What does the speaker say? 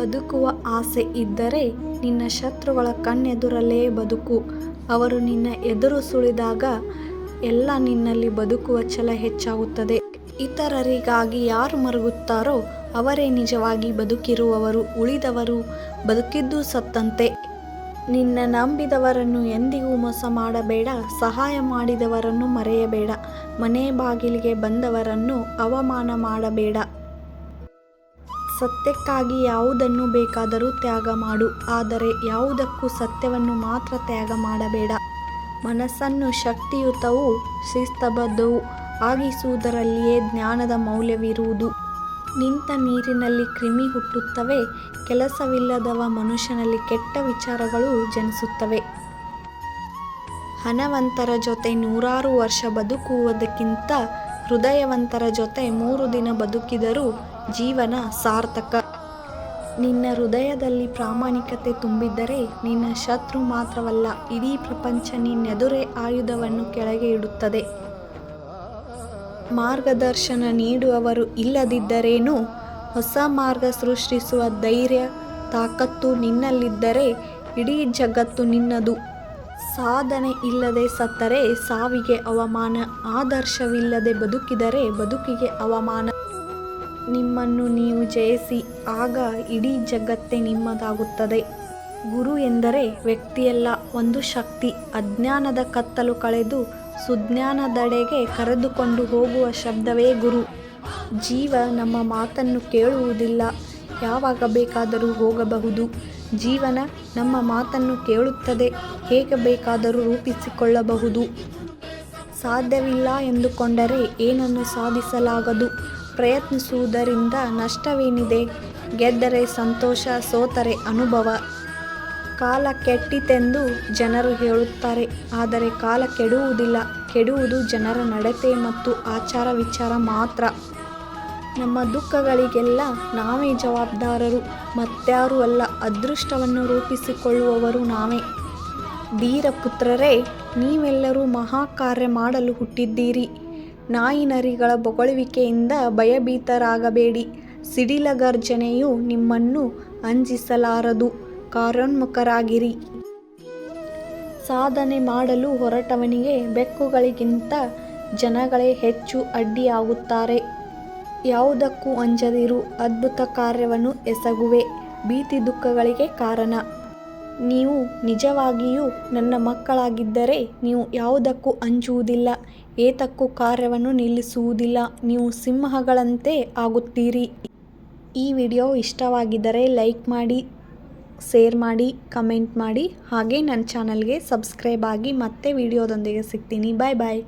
ಬದುಕುವ ಆಸೆ ಇದ್ದರೆ ನಿನ್ನ ಶತ್ರುಗಳ ಕಣ್ಣೆದುರಲ್ಲೇ ಬದುಕು. ಅವರು ನಿನ್ನ ಎದುರು ಸುಳಿದಾಗ ಎಲ್ಲ ನಿನ್ನಲ್ಲಿ ಬದುಕುವ ಛಲ ಹೆಚ್ಚಾಗುತ್ತದೆ. ಇತರರಿಗಾಗಿ ಯಾರು ಮರುಗುತ್ತಾರೋ ಅವರೇ ನಿಜವಾಗಿ ಬದುಕಿರುವವರು. ಉಳಿದವರು ಬದುಕಿದ್ದು ಸತ್ತಂತೆ. ನಿನ್ನ ನಂಬಿದವರನ್ನು ಎಂದಿಗೂ ಮೋಸ ಮಾಡಬೇಡ. ಸಹಾಯ ಮಾಡಿದವರನ್ನು ಮರೆಯಬೇಡ. ಮನೆ ಬಾಗಿಲಿಗೆ ಬಂದವರನ್ನು ಅವಮಾನ ಮಾಡಬೇಡ. ಸತ್ಯಕ್ಕಾಗಿ ಯಾವುದನ್ನು ಬೇಕಾದರೂ ತ್ಯಾಗ ಮಾಡು, ಆದರೆ ಯಾವುದಕ್ಕೂ ಸತ್ಯವನ್ನು ಮಾತ್ರ ತ್ಯಾಗ ಮಾಡಬೇಡ. ಮನಸ್ಸನ್ನು ಶಕ್ತಿಯುತವೂ ಶಿಸ್ತಬದ್ಧವೂ ಆಗಿಸುವುದರಲ್ಲಿಯೇ ಜ್ಞಾನದ ಮೌಲ್ಯವಿರುವುದು. ನಿಂತ ನೀರಿನಲ್ಲಿ ಕ್ರಿಮಿ ಹುಟ್ಟುತ್ತವೆ. ಕೆಲಸವಿಲ್ಲದವ ಮನುಷ್ಯನಲ್ಲಿ ಕೆಟ್ಟ ವಿಚಾರಗಳು ಜನಿಸುತ್ತವೆ. ಹಣವಂತರ ಜೊತೆ 100 ವರ್ಷ ಬದುಕುವುದಕ್ಕಿಂತ ಹೃದಯವಂತರ ಜೊತೆ 3 ದಿನ ಬದುಕಿದರೂ ಜೀವನ ಸಾರ್ಥಕ. ನಿನ್ನ ಹೃದಯದಲ್ಲಿ ಪ್ರಾಮಾಣಿಕತೆ ತುಂಬಿದ್ದರೆ ನಿನ್ನ ಶತ್ರು ಮಾತ್ರವಲ್ಲ, ಇಡೀ ಪ್ರಪಂಚ ನಿನ್ನೆದುರೇ ಆಯುಧವನ್ನು ಕೆಳಗೆ ಇಡುತ್ತದೆ. ಮಾರ್ಗದರ್ಶನ ನೀಡುವವರು ಇಲ್ಲದಿದ್ದರೇನು? ಹೊಸ ಮಾರ್ಗ ಸೃಷ್ಟಿಸುವ ಧೈರ್ಯ, ತಾಕತ್ತು ನಿನ್ನಲ್ಲಿದ್ದರೆ ಇಡೀ ಜಗತ್ತು ನಿನ್ನದು. ಸಾಧನೆ ಇಲ್ಲದೆ ಸತ್ತರೆ ಸಾವಿಗೆ ಅವಮಾನ. ಆದರ್ಶವಿಲ್ಲದೆ ಬದುಕಿದರೆ ಬದುಕಿಗೆ ಅವಮಾನ. ನಿಮ್ಮನ್ನು ನೀವು ಜಯಿಸಿ, ಆಗ ಇಡೀ ಜಗತ್ತೇ ನಿಮ್ಮದಾಗುತ್ತದೆ. ಗುರು ಎಂದರೆ ವ್ಯಕ್ತಿಯಲ್ಲ, ಒಂದು ಶಕ್ತಿ. ಅಜ್ಞಾನದ ಕತ್ತಲು ಕಳೆದು ಸುಜ್ಞಾನದೆಡೆಗೆ ಕರೆದುಕೊಂಡು ಹೋಗುವ ಶಬ್ದವೇ ಗುರು. ಜೀವ ನಮ್ಮ ಮಾತನ್ನು ಕೇಳುವುದಿಲ್ಲ. ಯಾವಾಗ ಬೇಕಾದರೂ ಹೋಗಬಹುದು. ಜೀವನ ನಮ್ಮ ಮಾತನ್ನು ಕೇಳುತ್ತದೆ. ಹೇಗೆ ಬೇಕಾದರೂ ರೂಪಿಸಿಕೊಳ್ಳಬಹುದು. ಸಾಧ್ಯವಿಲ್ಲ ಎಂದುಕೊಂಡರೆ ಏನನ್ನು ಸಾಧಿಸಲಾಗದು. ಪ್ರಯತ್ನಿಸುವುದರಿಂದ ನಷ್ಟವೇನಿದೆ? ಗೆದ್ದರೆ ಸಂತೋಷ, ಸೋತರೆ ಅನುಭವ. ಕಾಲ ಕೆಟ್ಟಿತೆಂದು ಜನರು ಹೇಳುತ್ತಾರೆ, ಆದರೆ ಕಾಲ ಕೆಡುವುದಿಲ್ಲ. ಕೆಡುವುದು ಜನರ ನಡತೆ ಮತ್ತು ಆಚಾರ ವಿಚಾರ ಮಾತ್ರ. ನಮ್ಮ ದುಃಖಗಳಿಗೆಲ್ಲ ನಾವೇ ಜವಾಬ್ದಾರರು, ಮತ್ಯಾರೂ ಅಲ್ಲ. ಅದೃಷ್ಟವನ್ನು ರೂಪಿಸಿಕೊಳ್ಳುವವರು ನಾವೇ. ಧೀರ ಪುತ್ರರೇ, ನೀವೆಲ್ಲರೂ ಮಹಾಕಾರ್ಯ ಮಾಡಲು ಹುಟ್ಟಿದ್ದೀರಿ. ನಾಯಿ ನರಿಗಳ ಬೊಗಳುವಿಕೆಯಿಂದ ಭಯಭೀತರಾಗಬೇಡಿ. ಸಿಡಿಲ ಗರ್ಜನೆಯು ನಿಮ್ಮನ್ನು ಅಂಜಿಸಲಾರದು. ಕಾರ್ಯೋನ್ಮುಖರಾಗಿರಿ. ಸಾಧನೆ ಮಾಡಲು ಹೊರಟವನಿಗೆ ಬೆಕ್ಕುಗಳಿಗಿಂತ ಜನಗಳೇ ಹೆಚ್ಚು ಅಡ್ಡಿಯಾಗುತ್ತಾರೆ. ಯಾವುದಕ್ಕೂ ಅಂಜದಿರು. ಅದ್ಭುತ ಕಾರ್ಯವನ್ನು ಎಸಗುವೆ. ಭೀತಿ ದುಃಖಗಳಿಗೆ ಕಾರಣ. ನೀವು ನಿಜವಾಗಿಯೂ ನನ್ನ ಮಕ್ಕಳಾಗಿದ್ದರೆ ನೀವು ಯಾವುದಕ್ಕೂ ಅಂಜುವುದಿಲ್ಲ. ಏತಕ್ಕೂ ಕಾರ್ಯವನ್ನು ನಿಲ್ಲಿಸುವುದಿಲ್ಲ. ನೀವು ಸಿಂಹಗಳಂತೆ ಆಗುತ್ತೀರಿ. ಈ ವಿಡಿಯೋ ಇಷ್ಟವಾಗಿದ್ದರೆ ಲೈಕ್ ಮಾಡಿ, ಶೇರ್ ಮಾಡಿ, ಕಮೆಂಟ್ ಮಾಡಿ. ಹಾಗೆ ನನ್ನ ಚಾನಲ್ಗೆ ಸಬ್ಸ್ಕ್ರೈಬ್ ಆಗಿ. ಮತ್ತೆ ವಿಡಿಯೋದೊಂದಿಗೆ ಸಿಗ್ತೀನಿ. ಬಾಯ್ ಬಾಯ್.